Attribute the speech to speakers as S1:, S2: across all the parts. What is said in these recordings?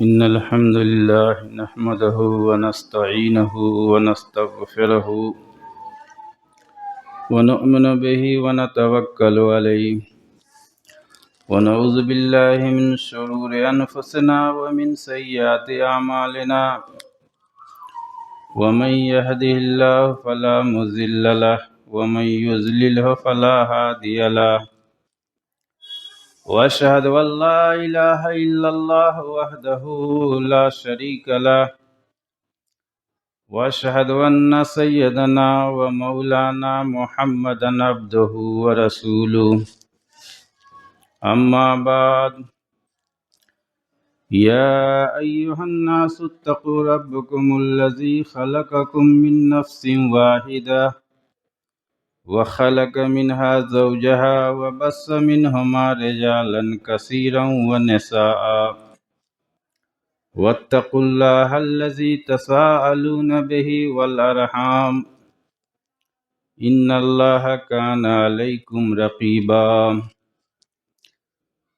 S1: إن الحمد لله نحمده ونستعينه ونستغفره ونؤمن به ونتوكل عليه ونعوذ بالله من شرور أنفسنا ومن سيئات أعمالنا ومن يهده الله فلا مضل له ومن يضلله فلا هادي له وأشهد أن لا إله إلا الله وحده لا شريك له وأشهد أن سيدنا ومولانا محمدا عبده ورسوله أما بعد يا أيها الناس اتقوا ربكم الذي خلقكم من نفس واحدة وخلق منها زوجها وبث منهما رجالا كثيرا ونساء واتقوا الله الذي تساءلون به والأرحام إن الله كان عليكم رقيبا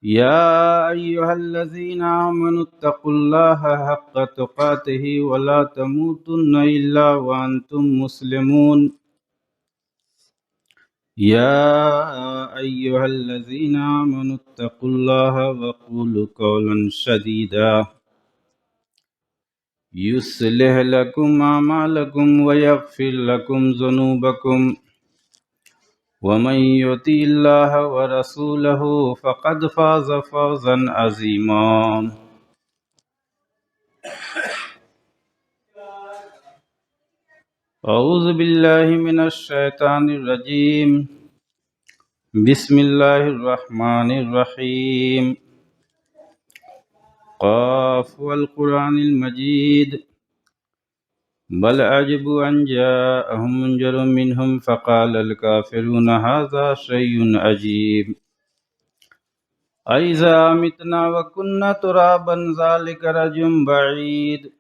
S1: يا أيها الذين آمنوا اتقوا الله حق تقاته ولا تموتن إلا وأنتم مسلمون يا أيها الذين آمنوا اتقوا الله وقولوا قولا سديدا يصلح لكم أعمالكم ويغفر لكم ذنوبكم ومن يطع الله ورسوله فقد فاز فوزا عظيما أعوذ بالله من الشيطان الرجيم بسم الله الرحمن الرحيم قاف والقرآن المجيد بل عجبوا أن جاءهم منذر منهم فقال الكافرون هذا شيء عجيب أإذا متنا وكنا ترابا ذلك رجع بعيد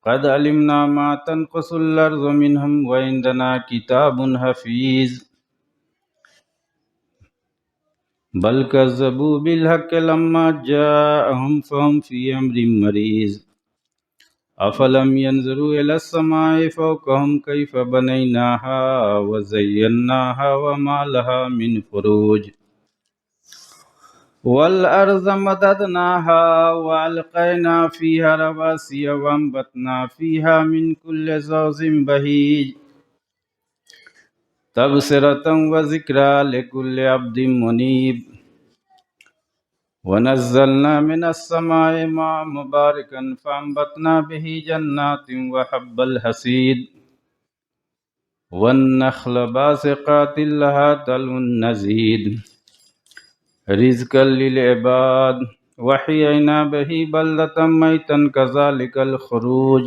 S1: قد علمنا ما تنقص الأرض منهم وعندنا كتاب حفيظ بل كذبوا بالحق لما جاءهم فهم في أمر مريض أفلم ينظروا إلى السماء فوقهم كيف بنيناها وزيناها وما لها من فروج والأرض مددناها وألقينا فيها رواسي وأنبتنا فيها من كل زوج بهيج تبصرة وذكرى لكل عبد منيب ونزلنا من السماء ماء مباركا فأنبتنا به جنات وحب الحصيد والنخل باسقات لها طلع نضيد رزقا للعباد وحيينا به بلدة ميتا كذلك الخروج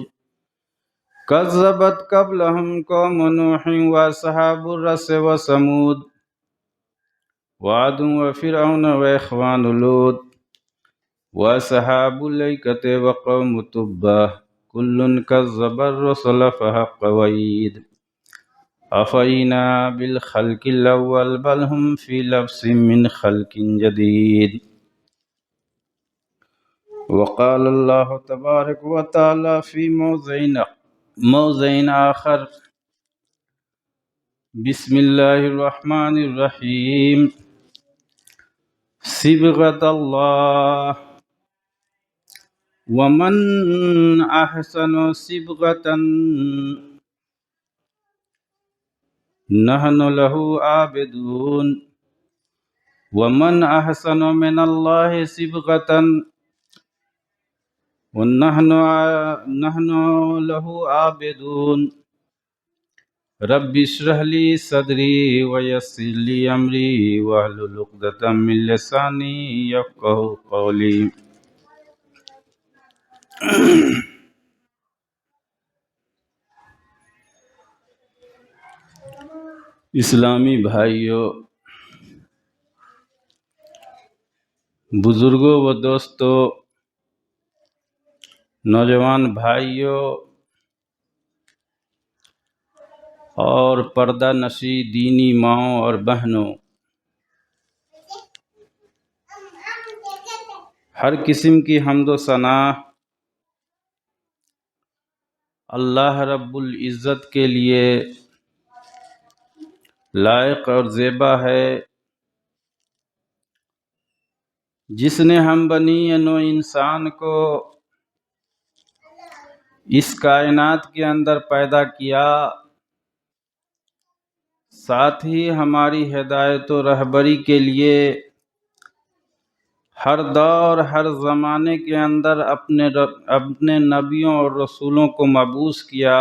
S1: كذبت قبلهم قوم نوح وأصحاب الرس وثمود وعاد وفرعون وإخوان لوط وأصحاب الأيكة وقوم تبع كل كذب الرسل فحق وعيد أفأينا بالخلق الأول بل هم في لبس من خلق جديد وقال الله تبارك وتعالى في موضع آخر بسم الله الرحمن الرحيم صبغة الله ومن أحسن صبغة نحن له عابدون ومن أحسن من الله صبغة ونحن له عابدون رب اشرح لي صدري ويسر لي أمري واحلل عقدة من لساني يفقهوا قولي اسلامی بھائیوں، بزرگوں و دوستوں، نوجوان بھائیوں اور پردہ نشی دینی ماؤں اور بہنوں، ہر قسم کی حمد و ثنا اللہ رب العزت کے لیے لائق اور زیبا ہے، جس نے ہم بنی نوع انسان کو اس کائنات کے اندر پیدا کیا، ساتھ ہی ہماری ہدایت و رہبری کے لیے ہر دور ہر زمانے کے اندر اپنے نبیوں اور رسولوں کو مبعوث کیا۔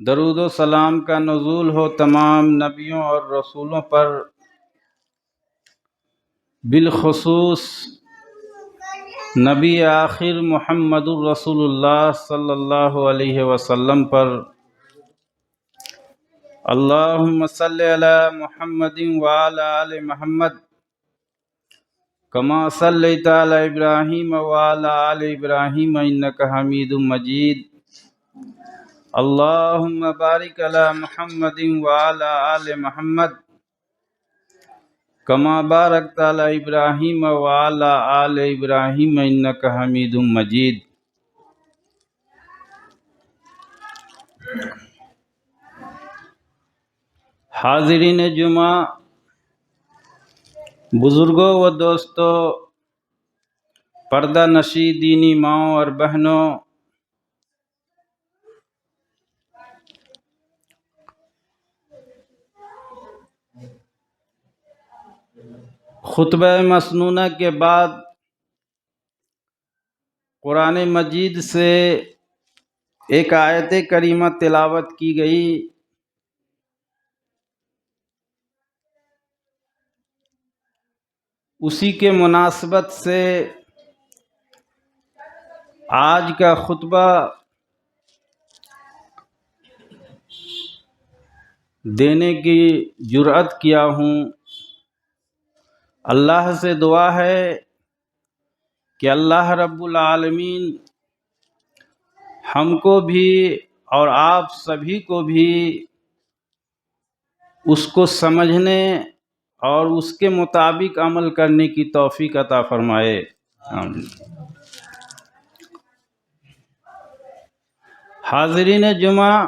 S1: درود و سلام کا نزول ہو تمام نبیوں اور رسولوں پر، بالخصوص نبی آخر محمد الرسول اللہ صلی اللہ علیہ وسلم پر۔ اللہم صلی علی محمد وعلی آل محمد کما صلیت علی ابراہیم وعلی آل ابراہیم انک حمید مجید۔ اللہم بارک علی محمد وعلی آل محمد کما بارکت علی ابراہیم وعلی آل ابراہیم انک حمید مجید۔ حاضرین جمعہ، بزرگوں و دوستوں، پردہ نشی دینی ماؤں اور بہنوں، خطبہ مسنونہ کے بعد قرآن مجید سے ایک آیت کریمہ تلاوت کی گئی۔ اسی کے مناسبت سے آج کا خطبہ دینے کی جرأت کیا ہوں۔ اللہ سے دعا ہے کہ اللہ رب العالمین ہم کو بھی اور آپ سبھی کو بھی اس کو سمجھنے اور اس کے مطابق عمل کرنے کی توفیق عطا فرمائے۔ آمین۔ حاضرین جمعہ،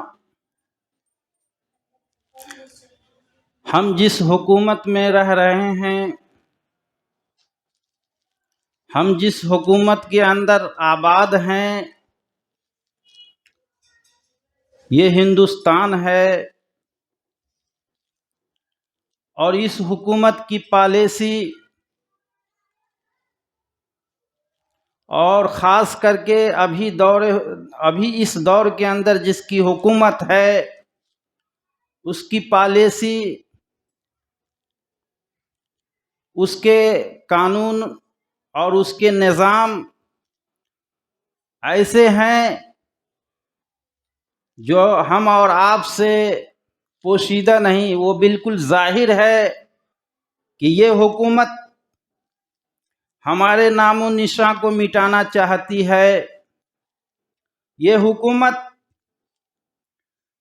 S1: ہم جس حکومت میں رہ رہے ہیں، ہم جس حکومت کے اندر آباد ہیں، یہ ہندوستان ہے، اور اس حکومت کی پالیسی اور خاص کر کے ابھی اس دور کے اندر جس کی حکومت ہے، اس کی پالیسی، اس کے قانون اور اس کے نظام ایسے ہیں جو ہم اور آپ سے پوشیدہ نہیں، وہ بالکل ظاہر ہے کہ یہ حکومت ہمارے نام و نشاں کو مٹانا چاہتی ہے۔ یہ حکومت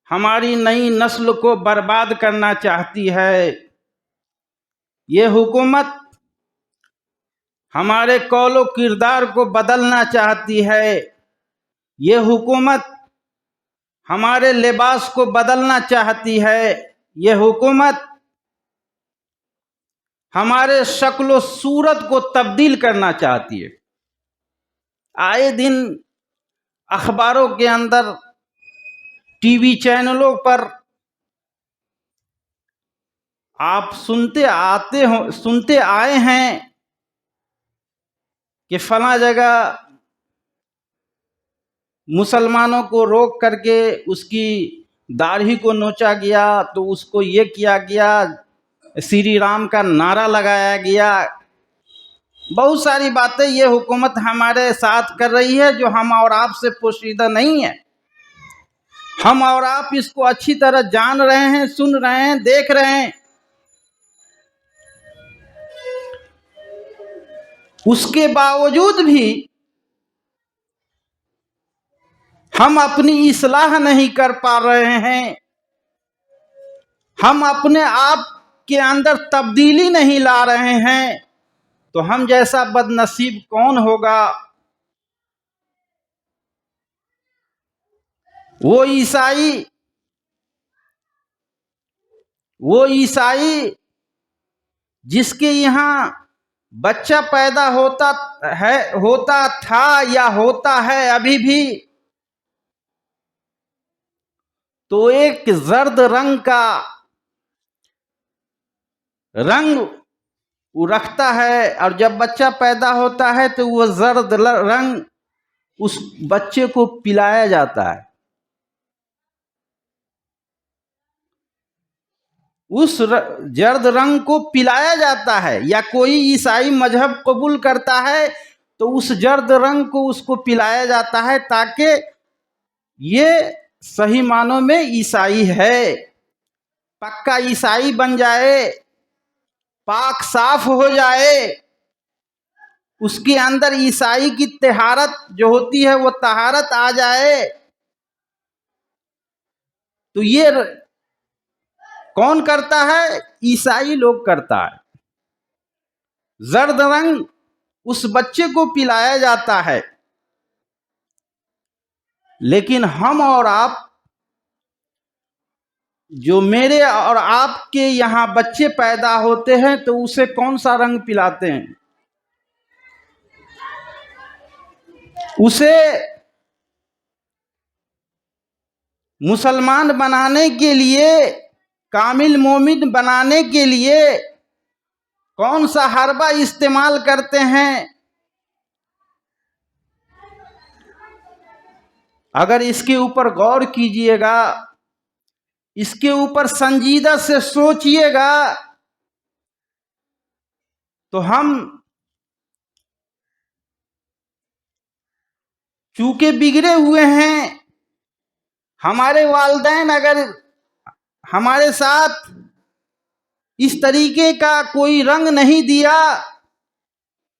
S1: ہماری نئی نسل کو برباد کرنا چاہتی ہے۔ یہ حکومت ہمارے قول و کردار کو بدلنا چاہتی ہے۔ یہ حکومت ہمارے لباس کو بدلنا چاہتی ہے۔ یہ حکومت ہمارے شکل و صورت کو تبدیل کرنا چاہتی ہے۔ آئے دن اخباروں کے اندر، ٹی وی چینلوں پر آپ سنتے آئے ہیں کہ فلاں جگہ مسلمانوں کو روک کر کے اس کی داڑھی کو نوچا گیا، تو اس کو یہ کیا گیا، شری رام کا نعرہ لگایا گیا۔ بہت ساری باتیں یہ حکومت ہمارے ساتھ کر رہی ہے جو ہم اور آپ سے پوشیدہ نہیں ہے۔ ہم اور آپ اس کو اچھی طرح جان رہے ہیں، سن رہے ہیں، دیکھ رہے ہیں۔ اس کے باوجود بھی ہم اپنی اصلاح نہیں کر پا رہے ہیں، ہم اپنے آپ کے اندر تبدیلی نہیں لا رہے ہیں۔ تو ہم جیسا بد نصیب کون ہوگا؟ وہ عیسائی جس کے یہاں بچہ پیدا ہوتا تھا یا ہوتا ہے ابھی بھی، تو ایک زرد رنگ کا رنگ وہ رکھتا ہے، اور جب بچہ پیدا ہوتا ہے تو وہ زرد رنگ اس بچے کو پلایا جاتا ہے. اس زرد رنگ کو پلایا جاتا ہے. یا کوئی عیسائی مذہب قبول کرتا ہے تو اس زرد رنگ کو اس کو پلایا جاتا ہے تاکہ یہ صحیح معنوں میں عیسائی ہے، پکا عیسائی بن جائے، پاک صاف ہو جائے، اس کے اندر عیسائی کی طہارت جو ہوتی ہے وہ طہارت آ جائے. تو یہ کون کرتا ہے؟ عیسائی لوگ کرتا ہے. زرد رنگ اس بچے کو پلایا جاتا ہے. لیکن ہم اور آپ، جو میرے اور آپ کے یہاں بچے پیدا ہوتے ہیں تو اسے کون سا رنگ پلاتے ہیں؟ اسے مسلمان بنانے کے لیے، کامل مومن بنانے کے لیے کون سا حربہ استعمال کرتے ہیں؟ اگر اس کے اوپر غور کیجئے گا، اس کے اوپر سنجیدہ سے سوچئے گا، تو ہم چونکہ بگڑے ہوئے ہیں، ہمارے والدین اگر ہمارے ساتھ اس طریقے کا کوئی رنگ نہیں دیا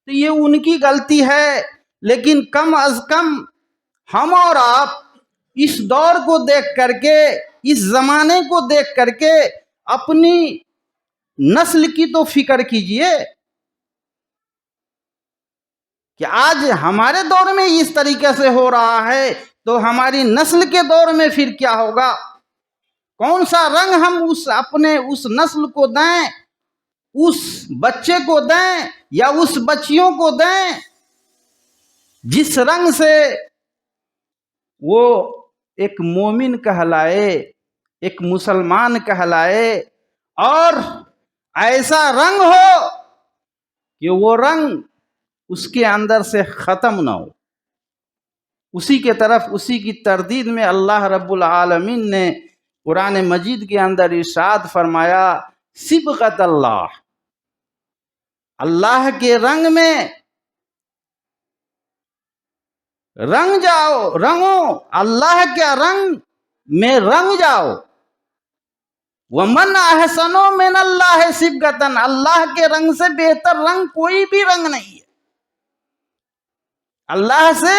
S1: تو یہ ان کی غلطی ہے. لیکن کم از کم ہم اور آپ اس دور کو دیکھ کر کے، اس زمانے کو دیکھ کر کے اپنی نسل کی تو فکر کیجئے کہ آج ہمارے دور میں اس طریقے سے ہو رہا ہے تو ہماری نسل کے دور میں پھر کیا ہوگا؟ کون سا رنگ ہم اپنے اس نسل کو دیں، اس بچے کو دیں یا اس بچیوں کو دیں جس رنگ سے وہ ایک مومن کہلائے، ایک مسلمان کہلائے، اور ایسا رنگ ہو کہ وہ رنگ اس کے اندر سے ختم نہ ہو. اسی کے طرف، اسی کی تردید میں اللہ رب العالمین نے قرآن مجید کے اندر ارشاد فرمایا، صبغت اللہ، اللہ کے رنگ میں رنگ جاؤ، رنگو، اللہ کے رنگ میں رنگ جاؤ. وَمَنْ أَحْسَنُ مِنَ اللَّهِ صِبْغَةً، اللہ کے رنگ سے بہتر رنگ کوئی بھی رنگ نہیں ہے. اللہ سے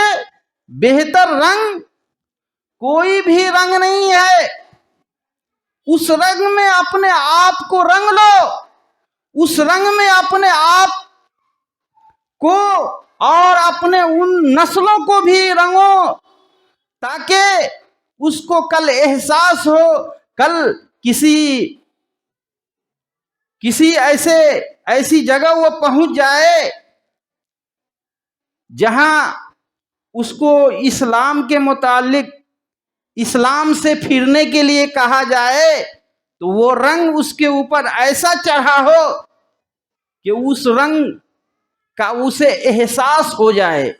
S1: بہتر رنگ کوئی بھی رنگ نہیں ہے. اس رنگ میں اپنے آپ کو رنگ لو، اس رنگ میں اپنے آپ کو اور اپنے ان نسلوں کو بھی رنگو تاکہ اس کو کل احساس ہو، کل کسی ایسی جگہ وہ پہنچ جائے جہاں اس کو اسلام کے متعلق، اسلام سے پھرنے کے لیے کہا جائے تو وہ رنگ اس کے اوپر ایسا چڑھا ہو کہ اس رنگ کا اسے احساس ہو جائے.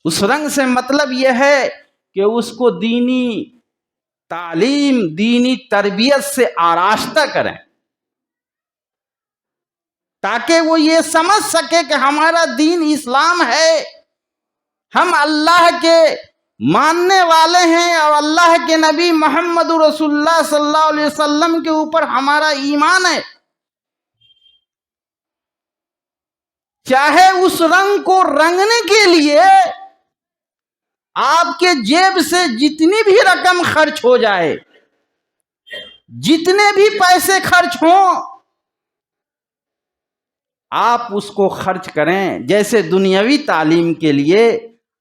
S1: اس رنگ سے مطلب یہ ہے کہ اس کو دینی تعلیم، دینی تربیت سے آراستہ کریں تاکہ وہ یہ سمجھ سکے کہ ہمارا دین اسلام ہے، ہم اللہ کے ماننے والے ہیں اور اللہ کے نبی محمد رسول اللہ صلی اللہ علیہ وسلم کے اوپر ہمارا ایمان ہے. چاہے اس رنگ کو رنگنے کے لیے آپ کے جیب سے جتنی بھی رقم خرچ ہو جائے، جتنے بھی پیسے خرچ ہوں، آپ اس کو خرچ کریں جیسے دنیاوی تعلیم کے لیے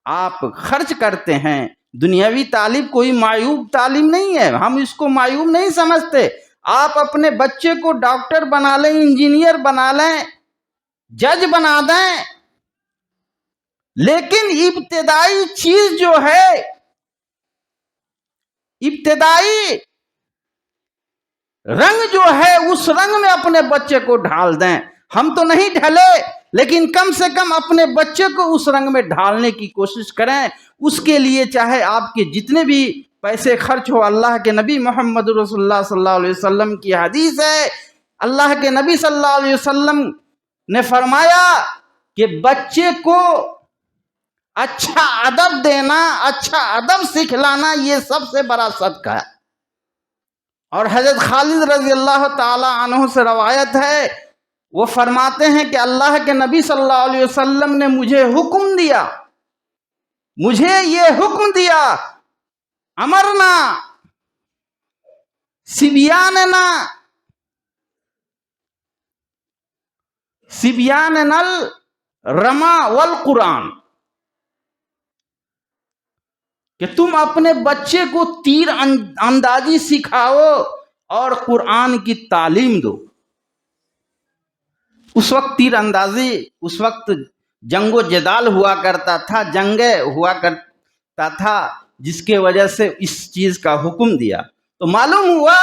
S1: آپ خرچ کرتے ہیں. دنیاوی تعلیم کوئی معیوب تعلیم نہیں ہے، ہم اس کو معیوب نہیں سمجھتے. آپ اپنے بچے کو ڈاکٹر بنا لیں، انجینئر بنا لیں، جج بنا دیں، لیکن ابتدائی چیز جو ہے، ابتدائی رنگ جو ہے، اس رنگ میں اپنے بچے کو ڈھال دیں. ہم تو نہیں ڈھلے، لیکن کم سے کم اپنے بچے کو اس رنگ میں ڈھالنے کی کوشش کریں. اس کے لیے چاہے آپ کے جتنے بھی پیسے خرچ ہو، اللہ کے نبی محمد رسول اللہ صلی اللہ علیہ وسلم کی حدیث ہے، اللہ کے نبی صلی اللہ علیہ وسلم نے فرمایا کہ بچے کو اچھا ادب دینا، اچھا ادب سکھلانا، یہ سب سے بڑا صدقہ ہے. اور حضرت خالد رضی اللہ تعالی عنہ سے روایت ہے، وہ فرماتے ہیں کہ اللہ کے نبی صلی اللہ علیہ وسلم نے مجھے حکم دیا، مجھے یہ حکم دیا، امرنا سبیاننا الرما والقرآن، کہ تم اپنے بچے کو تیر اندازی سکھاؤ اور قرآن کی تعلیم دو. اس وقت تیر اندازی، اس وقت جنگ و جدال ہوا کرتا تھا، جنگیں ہوا کرتا تھا، جس کے وجہ سے اس چیز کا حکم دیا. تو معلوم ہوا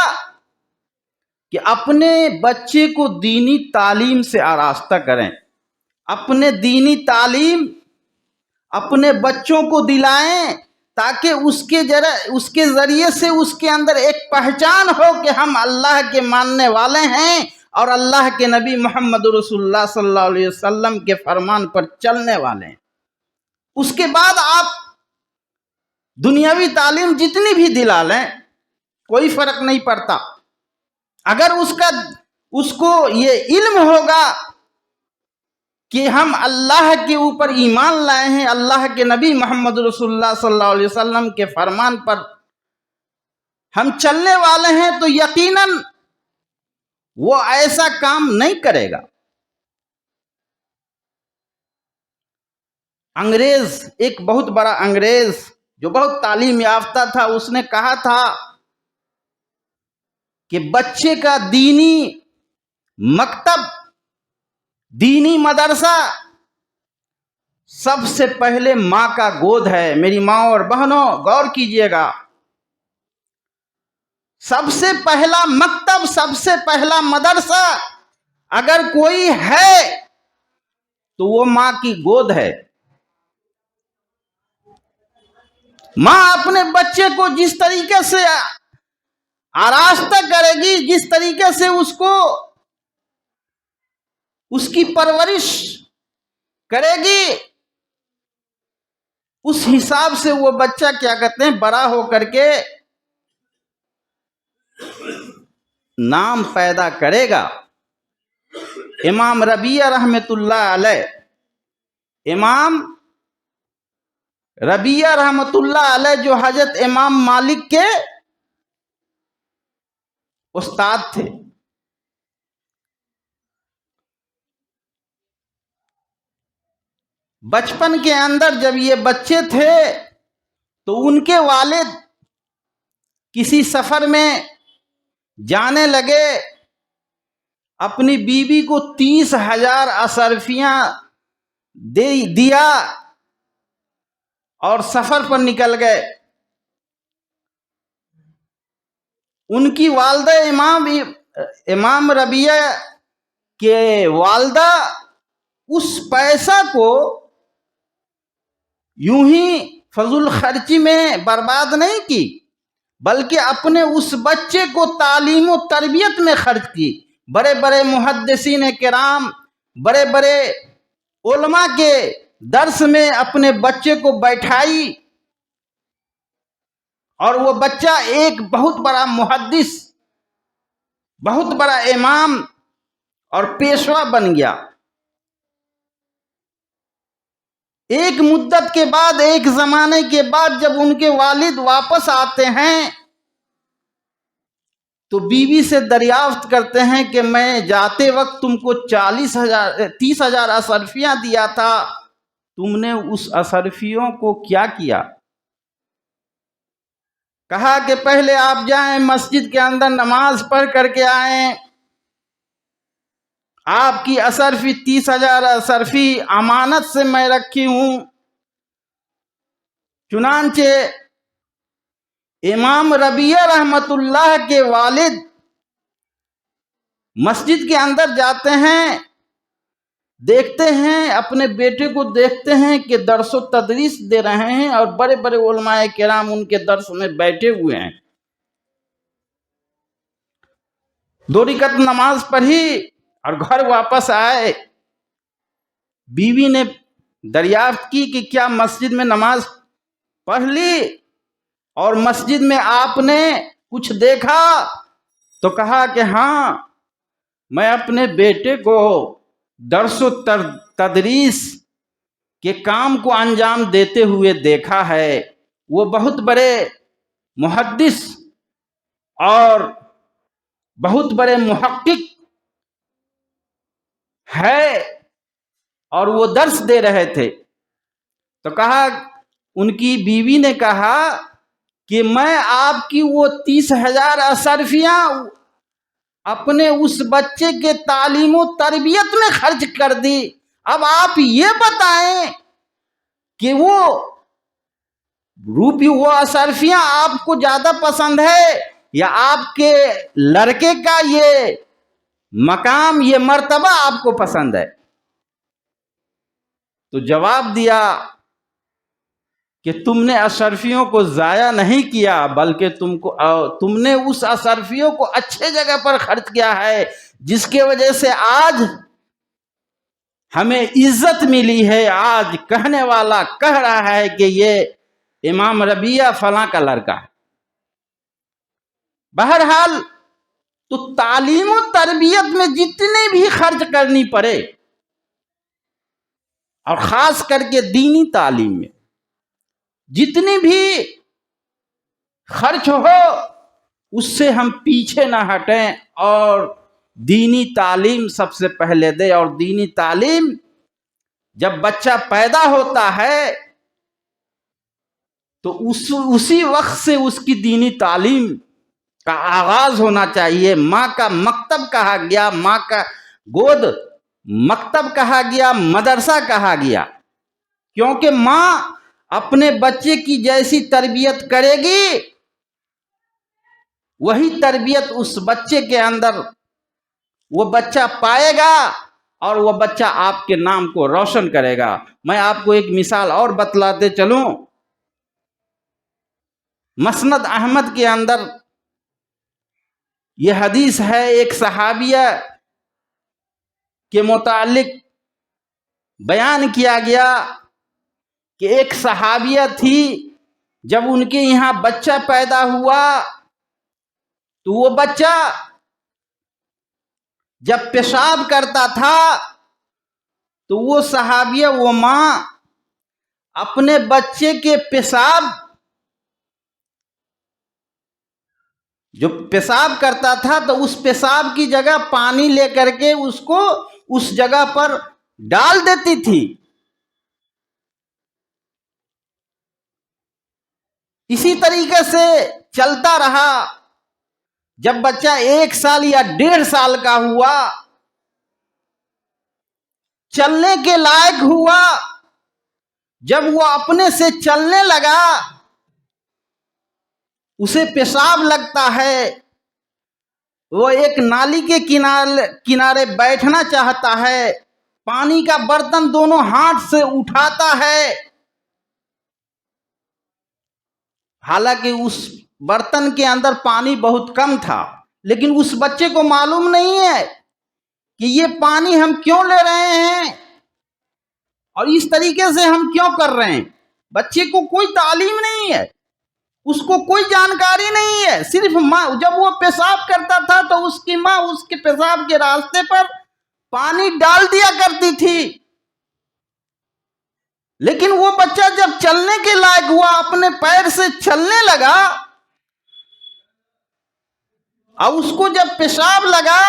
S1: کہ اپنے بچے کو دینی تعلیم سے آراستہ کریں، اپنے دینی تعلیم اپنے بچوں کو دلائیں، تاکہ اس کے ذریعے سے اس کے اندر ایک پہچان ہو کہ ہم اللہ کے ماننے والے ہیں اور اللہ کے نبی محمد رسول اللہ صلی اللہ علیہ وسلم کے فرمان پر چلنے والے ہیں. اس کے بعد آپ دنیاوی تعلیم جتنی بھی دلا لیں، کوئی فرق نہیں پڑتا. اگر اس کو یہ علم ہوگا کہ ہم اللہ کے اوپر ایمان لائے ہیں، اللہ کے نبی محمد رسول اللہ صلی اللہ علیہ وسلم کے فرمان پر ہم چلنے والے ہیں، تو یقیناً وہ ایسا کام نہیں کرے گا. انگریز، ایک بہت بڑا انگریز جو بہت تعلیم یافتہ تھا، اس نے کہا تھا کہ بچے کا دینی مکتب، دینی مدرسہ سب سے پہلے ماں کا گود ہے. میری ماں اور بہنوں غور کیجئے گا، سب سے پہلا مکتب، سب سے پہلا مدرسہ اگر کوئی ہے تو وہ ماں کی گود ہے. ماں اپنے بچے کو جس طریقے سے آراستہ کرے گی، جس طریقے سے اس کی پرورش کرے گی، اس حساب سے وہ بچہ کیا کہتے ہیں، بڑا ہو کر کے نام پیدا کرے گا. امام ربیعہ رحمت اللہ علیہ، امام ربیعہ رحمت اللہ علیہ جو حضرت امام مالک کے استاد تھے، بچپن کے اندر جب یہ بچے تھے تو ان کے والد کسی سفر میں جانے لگے، اپنی بیوی کو 30,000 اصرفیاں دیا اور سفر پر نکل گئے. ان کی والدہ امام ربیعہ کے والدہ اس پیسہ کو یوں ہی فضول خرچی میں برباد نہیں کی، بلکہ اپنے اس بچے کو تعلیم و تربیت میں خرچ کی. بڑے بڑے محدثین کرام، بڑے بڑے علماء کے درس میں اپنے بچے کو بیٹھائی، اور وہ بچہ ایک بہت بڑا محدث، بہت بڑا امام اور پیشوا بن گیا. ایک مدت کے بعد، ایک زمانے کے بعد جب ان کے والد واپس آتے ہیں تو بیوی سے دریافت کرتے ہیں کہ میں جاتے وقت تم کو 30,000 اصرفیاں دیا تھا، تم نے اس اصرفیوں کو کیا کیا؟ کہا کہ پہلے آپ جائیں مسجد کے اندر نماز پڑھ کر کے آئیں، آپ کی اصرفی 30,000 اصرفی امانت سے میں رکھی ہوں۔ چنانچہ امام ربیعہ رحمت اللہ کے والد مسجد کے اندر جاتے ہیں، دیکھتے ہیں اپنے بیٹے کو، دیکھتے ہیں کہ درس و تدریس دے رہے ہیں اور بڑے بڑے علماء کرام ان کے درس میں بیٹھے ہوئے ہیں۔ 2 رکعت نماز پڑھی اور گھر واپس آئے۔ بیوی نے دریافت کی کہ کیا مسجد میں نماز پڑھ لی اور مسجد میں آپ نے کچھ دیکھا؟ تو کہا کہ ہاں، میں اپنے بیٹے کو درس و تدریس کے کام کو انجام دیتے ہوئے دیکھا ہے۔ وہ بہت بڑے محدث اور بہت بڑے محقق ہے اور وہ درس دے رہے تھے۔ تو کہا، ان کی بیوی نے کہا کہ میں آپ کی وہ 30,000 اصرفیاں اپنے اس بچے کے تعلیم و تربیت میں خرچ کر دی، اب آپ یہ بتائیں کہ وہ اصرفیاں آپ کو زیادہ پسند ہے یا آپ کے لڑکے کا یہ مقام، یہ مرتبہ آپ کو پسند ہے؟ تو جواب دیا کہ تم نے اصرفیوں کو ضائع نہیں کیا، بلکہ تم نے اس اصرفیوں کو اچھے جگہ پر خرچ کیا ہے، جس کی وجہ سے آج ہمیں عزت ملی ہے۔ آج کہنے والا کہہ رہا ہے کہ یہ امام ربیعہ فلاں کا لڑکا ہے۔ بہرحال تو تعلیم و تربیت میں جتنے بھی خرچ کرنی پڑے، اور خاص کر کے دینی تعلیم میں جتنی بھی خرچ ہو، اس سے ہم پیچھے نہ ہٹیں اور دینی تعلیم سب سے پہلے دیں۔ اور دینی تعلیم جب بچہ پیدا ہوتا ہے تو اسی وقت سے اس کی دینی تعلیم کا آغاز ہونا چاہیے۔ ماں کا مکتب کہا گیا، ماں کا گود مکتب کہا گیا، مدرسہ کہا گیا، کیونکہ ماں اپنے بچے کی جیسی تربیت کرے گی، وہی تربیت اس بچے کے اندر وہ بچہ پائے گا اور وہ بچہ آپ کے نام کو روشن کرے گا۔ میں آپ کو ایک مثال اور بتلاتے چلوں۔ مسند احمد کے اندر یہ حدیث ہے، ایک صحابیہ کے متعلق بیان کیا گیا کہ ایک صحابیہ تھی، جب ان کے یہاں بچہ پیدا ہوا تو وہ بچہ جب پیشاب کرتا تھا تو وہ صحابیہ، وہ ماں اپنے بچے کے پیشاب، جو پیشاب کرتا تھا تو اس پیشاب کی جگہ پانی لے کر کے اس کو اس جگہ پر ڈال دیتی تھی۔ اسی طریقے سے چلتا رہا۔ جب بچہ 1 سال یا 1.5 سال کا ہوا، چلنے کے لائق ہوا، جب وہ اپنے سے چلنے لگا، اسے پیشاب لگتا ہے، وہ ایک نالی کے کنارے بیٹھنا چاہتا ہے، پانی کا برتن دونوں ہاتھ سے اٹھاتا ہے، حالانکہ اس برتن کے اندر پانی بہت کم تھا، لیکن اس بچے کو معلوم نہیں ہے کہ یہ پانی ہم کیوں لے رہے ہیں اور اس طریقے سے ہم کیوں کر رہے ہیں۔ بچے کو کوئی تعلیم نہیں ہے، اس کو کوئی جانکاری نہیں ہے۔ صرف ماں، جب وہ پیشاب کرتا تھا تو اس کی ماں اس کے پیشاب کے راستے پر پانی ڈال دیا کرتی تھی، لیکن وہ بچہ جب چلنے کے لائق ہوا، اپنے پیر سے چلنے لگا، اور اس کو جب پیشاب لگا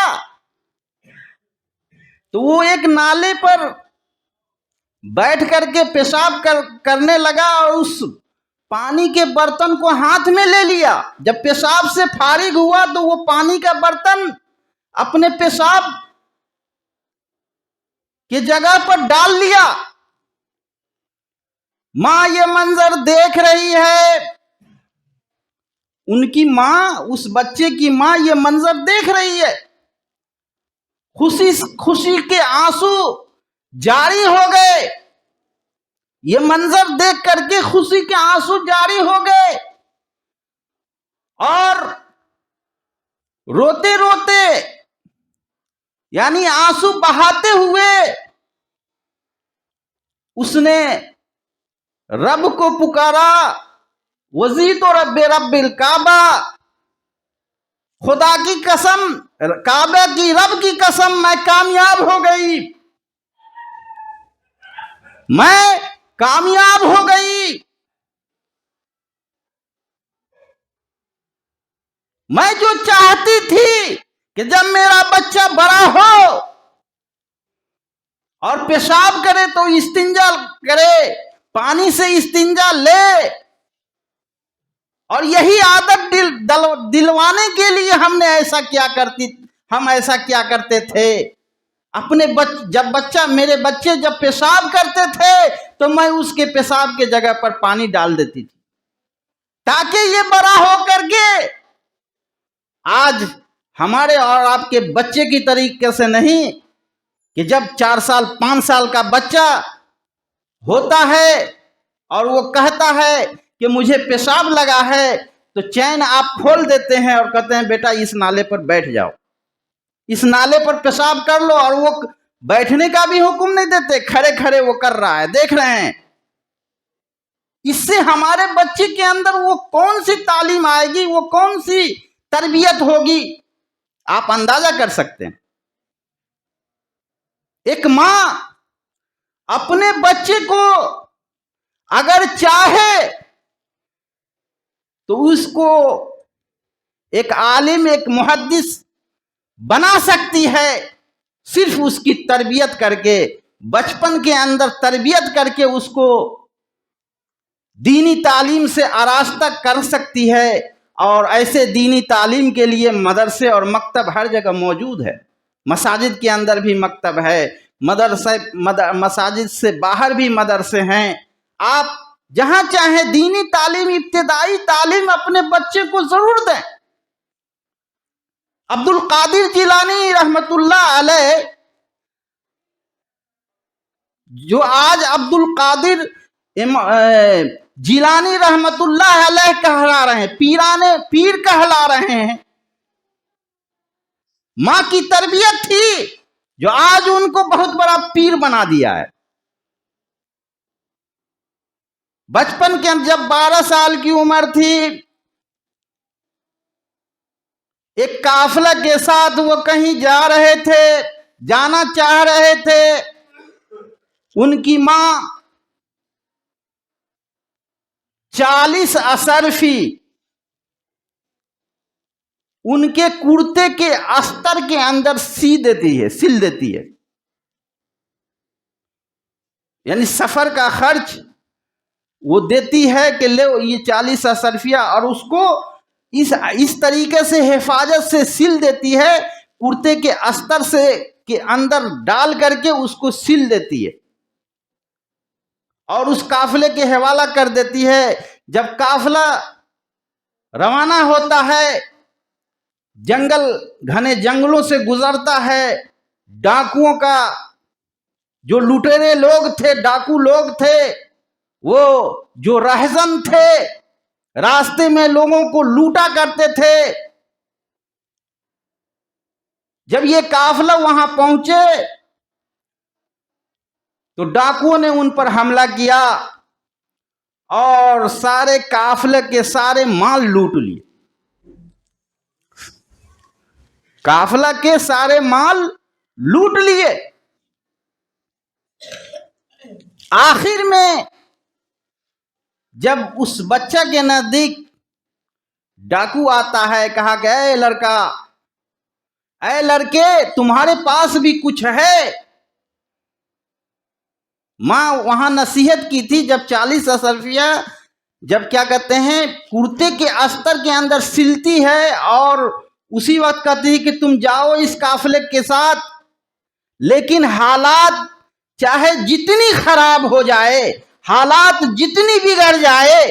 S1: تو وہ ایک نالے پر بیٹھ کر کے پیشاب کرنے لگا اور اس پانی کے برتن کو ہاتھ میں لے لیا. جب پیشاب سے فارغ ہوا تو وہ پانی کا برتن اپنے پیشاب کی جگہ پر ڈال لیا. ماں یہ منظر دیکھ رہی ہے، ان کی ماں، اس بچے کی ماں یہ منظر دیکھ رہی ہے. خوشی کے آنسو جاری ہو گئے. یہ منظر دیکھ کر کے خوشی کے آنسو جاری ہو گئے اور روتے روتے یعنی آنسو بہاتے ہوئے اس نے رب کو پکارا، وزید رب رب الکعبہ، خدا کی قسم، کعبہ کی رب کی قسم، میں کامیاب ہو گئی، میں کامیاب ہو گئی. میں جو چاہتی تھی کہ جب میرا بچہ بڑا ہو اور پیشاب کرے تو استنجا کرے، پانی سے استنجا لے، اور یہی عادت دلوانے کے لیے ہم ایسا کیا کرتے تھے. اپنے جب بچہ، میرے بچے جب پیشاب کرتے تھے تو میں اس کے پیشاب کے جگہ پر پانی ڈال دیتی تھی تاکہ یہ بڑا ہو کر کے آج ہمارے اور آپ کے بچے کی طریقے سے نہیں کہ جب 4 سال 5 سال کا بچہ ہوتا ہے اور وہ کہتا ہے کہ مجھے پیشاب لگا ہے تو چین آپ کھول دیتے ہیں اور کہتے ہیں بیٹا اس نالے پر بیٹھ جاؤ، اس نالے پر پیشاب کر لو، اور وہ بیٹھنے کا بھی حکم نہیں دیتے، کھڑے کھڑے وہ کر رہا ہے، دیکھ رہے ہیں. اس سے ہمارے بچے کے اندر وہ کون سی تعلیم آئے گی، وہ کون سی تربیت ہوگی، آپ اندازہ کر سکتے ہیں. ایک ماں اپنے بچے کو اگر چاہے تو اس کو ایک عالم، ایک محدث بنا سکتی ہے، صرف اس کی تربیت کر کے، بچپن کے اندر تربیت کر کے اس کو دینی تعلیم سے آراستہ کر سکتی ہے. اور ایسے دینی تعلیم کے لیے مدرسے اور مکتب ہر جگہ موجود ہے. مساجد کے اندر بھی مکتب ہے، مساجد سے باہر بھی مدرسے ہیں. آپ جہاں چاہیں دینی تعلیم، ابتدائی تعلیم اپنے بچے کو ضرور دیں. عبد القادر جیلانی رحمت اللہ علیہ، جو آج عبد القادر جیلانی رحمت اللہ علیہ کہلا رہے ہیں، پیر کہلا رہے ہیں، ماں کی تربیت تھی جو آج ان کو بہت بڑا پیر بنا دیا ہے. بچپن کے جب 12 سال کی عمر تھی، ایک قافلہ کے ساتھ وہ کہیں جانا چاہ رہے تھے. ان کی ماں 40 اشرفی ان کے کرتے کے استر کے اندر سل دیتی ہے. یعنی سفر کا خرچ وہ دیتی ہے کہ لے یہ 40 اشرفیہ، اور اس کو اس طریقے سے حفاظت سے سل دیتی ہے، کرتے کے استر سے کے اندر ڈال کر کے اس کو سل دیتی ہے اور اس قافلے کے حوالہ کر دیتی ہے. جب قافلہ روانہ ہوتا ہے، گھنے جنگلوں سے گزرتا ہے، ڈاکوؤں کا، جو لٹیرے لوگ تھے، ڈاکو لوگ تھے، وہ جو رہزن تھے، راستے میں لوگوں کو لوٹا کرتے تھے. جب یہ قافلہ وہاں پہنچے تو ڈاکوؤں نے ان پر حملہ کیا اور سارے قافلے کے سارے مال لوٹ لیے. قافلہ کے سارے مال لوٹ لیے. آخر میں جب اس بچہ کے نزدیک ڈاکو آتا ہے, کہا کہ اے لڑکا, اے لڑکے, تمہارے پاس بھی کچھ ہے؟ ماں وہاں نصیحت کی تھی, جب 40 اشرفیہ جب کیا کہتے ہیں کرتے کے استر کے اندر سلتی ہے, اور اسی وقت کہتی ہے کہ تم جاؤ اس قافلے کے ساتھ, لیکن حالات چاہے جتنی خراب ہو جائے, حالات جتنی بگڑ جائے,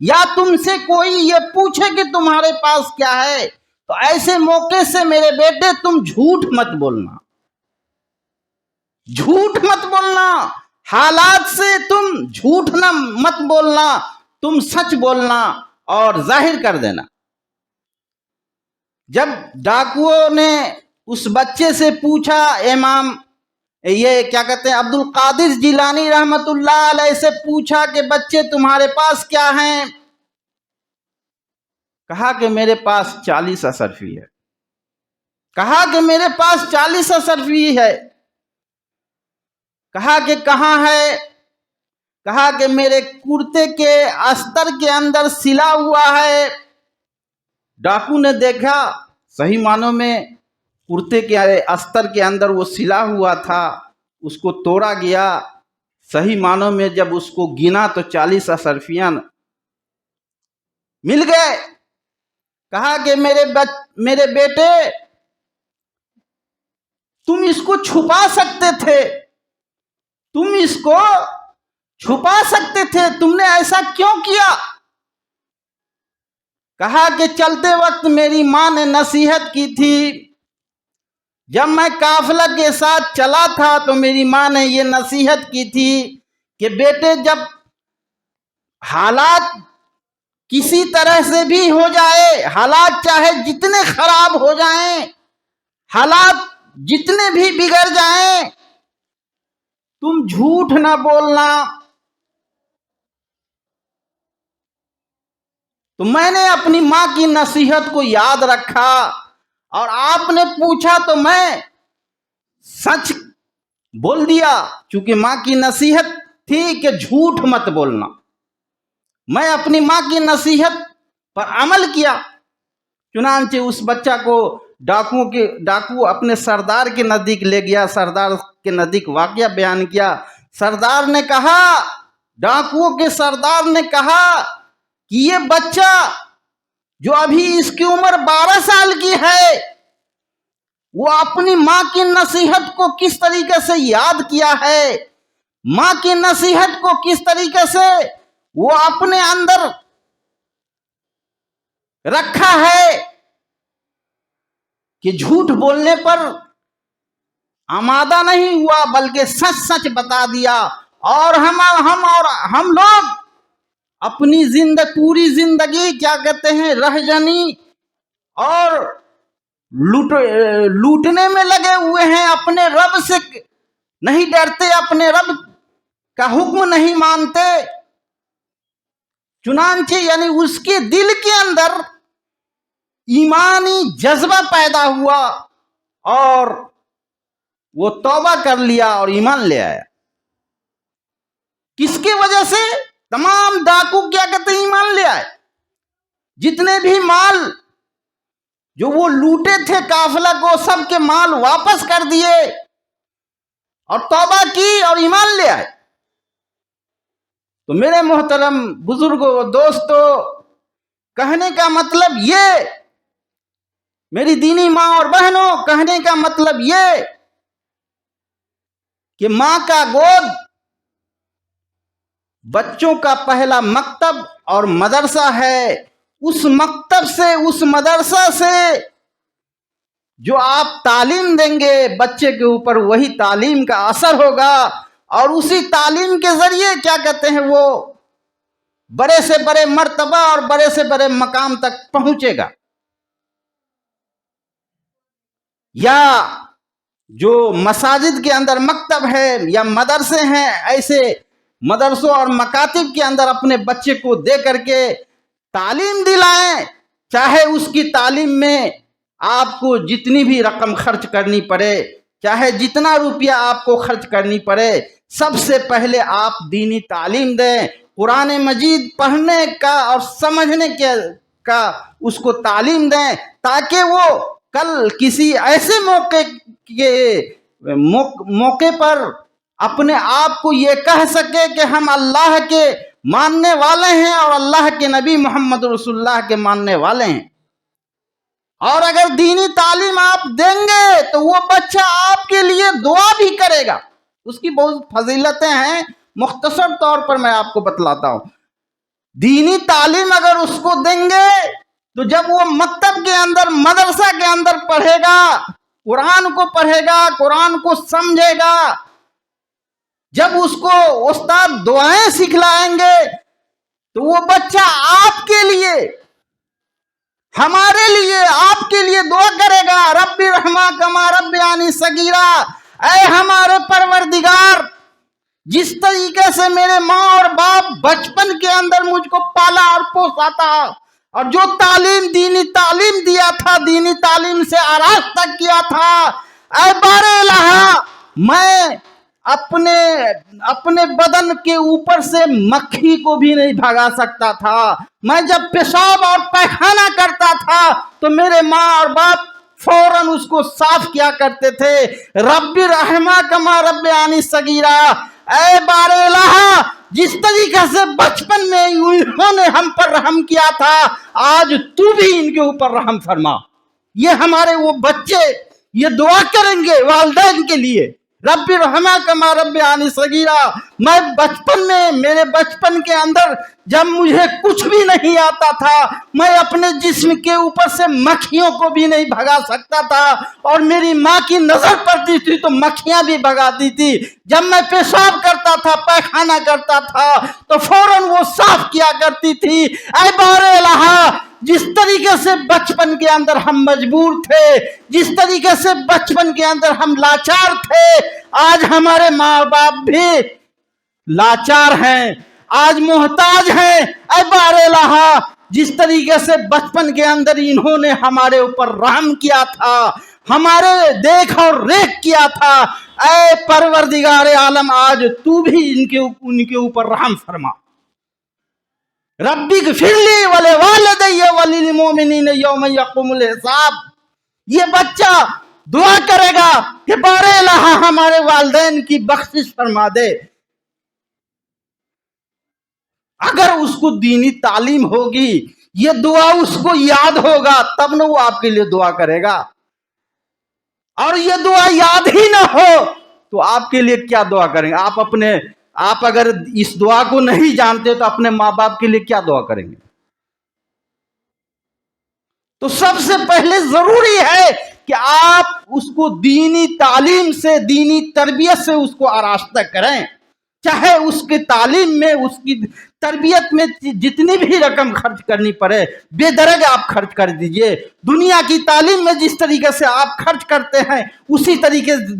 S1: یا تم سے کوئی یہ پوچھے کہ تمہارے پاس کیا ہے, تو ایسے موقع سے میرے بیٹے تم جھوٹ مت بولنا, جھوٹ مت بولنا, حالات سے تم جھوٹ نہ مت بولنا, تم سچ بولنا اور ظاہر کر دینا. جب ڈاکوؤں نے اس بچے سے پوچھا, امام یہ کیا کہتے ہیں عبد القادر جیلانی رحمت اللہ علیہ سے پوچھا کہ بچے تمہارے پاس کیا ہیں؟ کہا کہ میرے پاس 40 اشرفی ہے. کہا کہ میرے پاس 40 اشرفی ہے. کہا کہ کہاں ہے؟ کہا کہ میرے کرتے کے استر کے اندر سلا ہوا ہے. ڈاکو نے دیکھا, صحیح معنوں میں کرتے کے استر کے اندر وہ سلا ہوا تھا, اس کو توڑا گیا. صحیح معنوں میں جب اس کو گنا تو 40 اشرفیاں مل گئے. کہا کہ میرے بیٹے, تم اس کو چھپا سکتے تھے, تم اس کو چھپا سکتے تھے, تم نے ایسا کیوں کیا؟ کہا کہ چلتے وقت میری ماں نے نصیحت کی تھی, جب میں قافلہ کے ساتھ چلا تھا تو میری ماں نے یہ نصیحت کی تھی کہ بیٹے جب حالات کسی طرح سے بھی ہو جائے, حالات چاہے جتنے خراب ہو جائیں, حالات جتنے بھی بگڑ جائیں, تم جھوٹ نہ بولنا. تو میں نے اپنی ماں کی نصیحت کو یاد رکھا, اور آپ نے پوچھا تو میں سچ بول دیا, چونکہ ماں کی نصیحت تھی کہ جھوٹ مت بولنا. میں اپنی ماں کی نصیحت پر عمل کیا. چنانچہ اس بچہ کو ڈاکو اپنے سردار کے نزدیک لے گیا, سردار کے نزدیک واقعہ بیان کیا. سردار نے کہا, ڈاکوؤں کے سردار نے کہا کہ یہ بچہ جو ابھی اس کی عمر 12 سال کی ہے, وہ اپنی ماں کی نصیحت کو کس طریقے سے یاد کیا ہے, ماں کی نصیحت کو کس طریقے سے وہ اپنے اندر رکھا ہے, کہ جھوٹ بولنے پر آمادہ نہیں ہوا بلکہ سچ سچ بتا دیا. اور ہم لوگ اپنی پوری زندگی کیا کہتے ہیں رہ جانی اور لوٹنے میں لگے ہوئے ہیں, اپنے رب سے نہیں ڈرتے, اپنے رب کا حکم نہیں مانتے. چنانچہ یعنی اس کے دل کے اندر ایمانی جذبہ پیدا ہوا, اور وہ توبہ کر لیا اور ایمان لے آیا. کس کی وجہ سے؟ تمام ڈاکو کیا کہتے ہیں ایمان لے آئے. جتنے بھی مال جو وہ لوٹے تھے قافلہ کو, سب کے مال واپس کر دیے اور توبہ کی اور ایمان لے آئے. تو میرے محترم بزرگوں, دوستو, کہنے کا مطلب یہ, میری دینی ماں اور بہنوں, کہنے کا مطلب یہ کہ ماں کا گود بچوں کا پہلا مکتب اور مدرسہ ہے. اس مکتب سے, اس مدرسہ سے جو آپ تعلیم دیں گے بچے کے اوپر, وہی تعلیم کا اثر ہوگا, اور اسی تعلیم کے ذریعے کیا کہتے ہیں وہ بڑے سے بڑے مرتبہ اور بڑے سے بڑے مقام تک پہنچے گا. یا جو مساجد کے اندر مکتب ہے یا مدرسے ہیں, ایسے مدرسوں اور مکاتب کے اندر اپنے بچے کو دے کر کے تعلیم دلائیں, چاہے اس کی تعلیم میں آپ کو جتنی بھی رقم خرچ کرنی پڑے, چاہے جتنا روپیہ آپ کو خرچ کرنی پڑے, سب سے پہلے آپ دینی تعلیم دیں. قرآن مجید پڑھنے کا اور سمجھنے کا اس کو تعلیم دیں تاکہ وہ کل کسی ایسے موقع پر اپنے آپ کو یہ کہہ سکے کہ ہم اللہ کے ماننے والے ہیں اور اللہ کے نبی محمد رسول اللہ کے ماننے والے ہیں۔ اور اگر دینی تعلیم آپ دیں گے تو وہ بچہ آپ کے لیے دعا بھی کرے گا۔ اس کی بہت فضیلتیں ہیں، مختصر طور پر میں آپ کو بتلاتا ہوں۔ دینی تعلیم اگر اس کو دیں گے تو جب وہ مکتب کے اندر، مدرسہ کے اندر پڑھے گا، قرآن کو پڑھے گا، قرآن کو سمجھے گا، جب اس کو استاد دعائیں سکھلائیں گے تو وہ بچہ آپ کے لیے، ہمارے لیے، آپ کے لیے دعا کرے گا، رب رحمہ کما ربیانی صغیرہ، اے ہمارے پروردگار، جس طریقے سے میرے ماں اور باپ بچپن کے اندر مجھ کو پالا اور پوسا تھا اور جو تعلیم، دینی تعلیم دیا تھا، دینی تعلیم سے آراستہ کیا تھا، اے بار الہ، میں اپنے بدن کے اوپر سے مکھی کو بھی نہیں بھگا سکتا تھا۔ میں جب پیشاب اور پیخانہ کرتا تھا تو میرے ماں اور باپ فوراً اس کو صاف کیا کرتے تھے۔ رب رحمہ کما ربیانی صغیرہ، اے بار الہ، جس طریقے سے بچپن میں انہوں نے ہم پر رحم کیا تھا، آج تو بھی ان کے اوپر رحم فرما۔ یہ ہمارے وہ بچے یہ دعا کریں گے والدین کے لیے، رب رحمہ کما ربیانی صغیرہ۔ میں بچپن میں، میرے بچپن کے اندر جب مجھے کچھ بھی نہیں آتا تھا، میں اپنے جسم کے اوپر سے مکھیوں کو بھی نہیں بھگا سکتا تھا، اور میری ماں کی نظر پڑتی تھی تو مکھیاں بھی بھگاتی تھی۔ جب میں پیشاب کرتا تھا، پیخانہ کرتا تھا تو فوراً وہ صاف کیا کرتی تھی۔ اے بار الہ، جس طریقے سے بچپن کے اندر ہم مجبور تھے، جس طریقے سے بچپن کے اندر ہم لاچار تھے، آج ہمارے ماں باپ بھی لاچار ہیں، آج محتاج ہیں۔ اے بار الہ، جس طریقے سے بچپن کے اندر انہوں نے ہمارے اوپر رحم کیا تھا، ہمارے دیکھ اور ریکھ کیا تھا، اے پروردگار عالم، آج تو بھی ان کے اوپر رحم فرما۔ ربی اغفر لی ولوالدی وللمؤمنین یوم یقوم الحساب۔ یہ بچہ دعا کرے گا کہ بار الہ ہمارے والدین کی بخشش فرما دے۔ اگر اس کو دینی تعلیم ہوگی، یہ دعا اس کو یاد ہوگا، تب نہ وہ آپ کے لیے دعا کرے گا۔ اور یہ دعا یاد ہی نہ ہو تو آپ کے لیے کیا دعا کریں گے؟ آپ اگر اس دعا کو نہیں جانتے تو اپنے ماں باپ کے لیے کیا دعا کریں گے؟ تو سب سے پہلے ضروری ہے کہ آپ اس کو دینی تعلیم سے، دینی تربیت سے اس کو آراستہ کریں، چاہے اس کی تعلیم میں، اس کی تربیت میں جتنی بھی رقم خرچ کرنی پڑے، بے درج آپ خرچ کر دیجئے۔ دنیا کی تعلیم میں جس طریقے سے آپ خرچ کرتے ہیں، اسی طریقے سے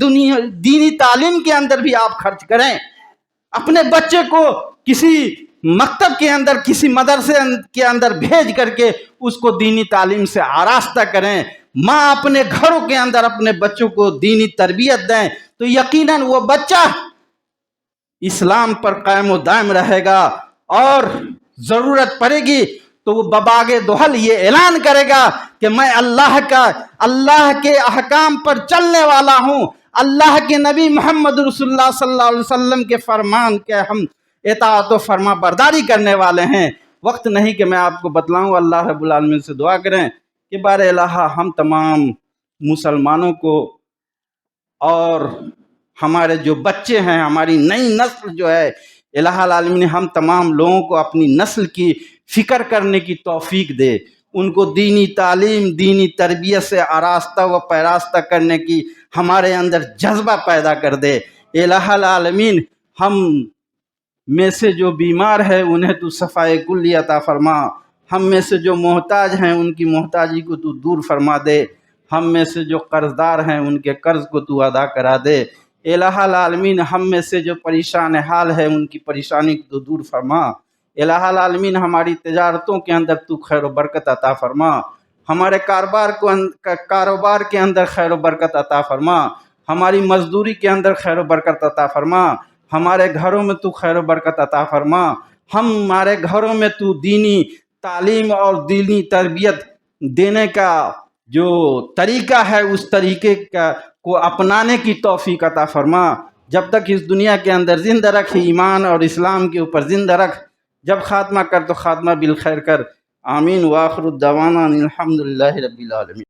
S1: دینی تعلیم کے اندر بھی آپ خرچ کریں۔ اپنے بچے کو کسی مکتب کے اندر، کسی مدرسے کے اندر بھیج کر کے اس کو دینی تعلیم سے آراستہ کریں۔ ماں اپنے گھروں کے اندر اپنے بچوں کو دینی تربیت دیں تو یقیناً وہ بچہ اسلام پر قائم و دائم رہے گا، اور ضرورت پڑے گی تو وہ بباغ دہل یہ اعلان کرے گا کہ میں اللہ کے احکام پر چلنے والا ہوں، اللہ کے نبی محمد رسول اللہ صلی اللہ علیہ وسلم کے فرمان کے ہم اطاعت و فرما برداری کرنے والے ہیں۔ وقت نہیں کہ میں آپ کو بتلاؤں۔ اللہ رب العالمین سے دعا کریں کہ بار الہ ہم تمام مسلمانوں کو اور ہمارے جو بچے ہیں، ہماری نئی نسل جو ہے، الہ العالمین ہم تمام لوگوں کو اپنی نسل کی فکر کرنے کی توفیق دے، ان کو دینی تعلیم، دینی تربیت سے آراستہ و پیراستہ کرنے کی ہمارے اندر جذبہ پیدا کر دے۔ الہ العالمین ہم میں سے جو بیمار ہے انہیں تو صفائے کلی عطا فرما، ہم میں سے جو محتاج ہیں ان کی محتاجی کو تو دور فرما دے، ہم میں سے جو قرض دار ہیں ان کے قرض کو تو ادا کرا دے۔ الہ العالمین ہم میں سے جو پریشان حال ہے ان کی پریشانی کو تو دور فرما۔ الہ العالمین ہماری تجارتوں کے اندر تو خیر و برکت عطا فرما، ہمارے کاروبار کے اندر خیر و برکت عطا فرما، ہماری مزدوری کے اندر خیر و برکت عطا فرما، ہمارے گھروں میں تو خیر و برکت عطا فرما، ہمارے گھروں میں تو دینی تعلیم اور دینی تربیت دینے کا جو طریقہ ہے اس طریقے کو اپنانے کی توفیق عطا فرما. جب تک اس دنیا کے اندر زندہ رکھ، ایمان اور اسلام کے اوپر زندہ رکھ. جب خاتمہ کر تو خاتمہ بالخیر کر. آمین. وآخر الدعوانا الحمدللہ رب العالمین.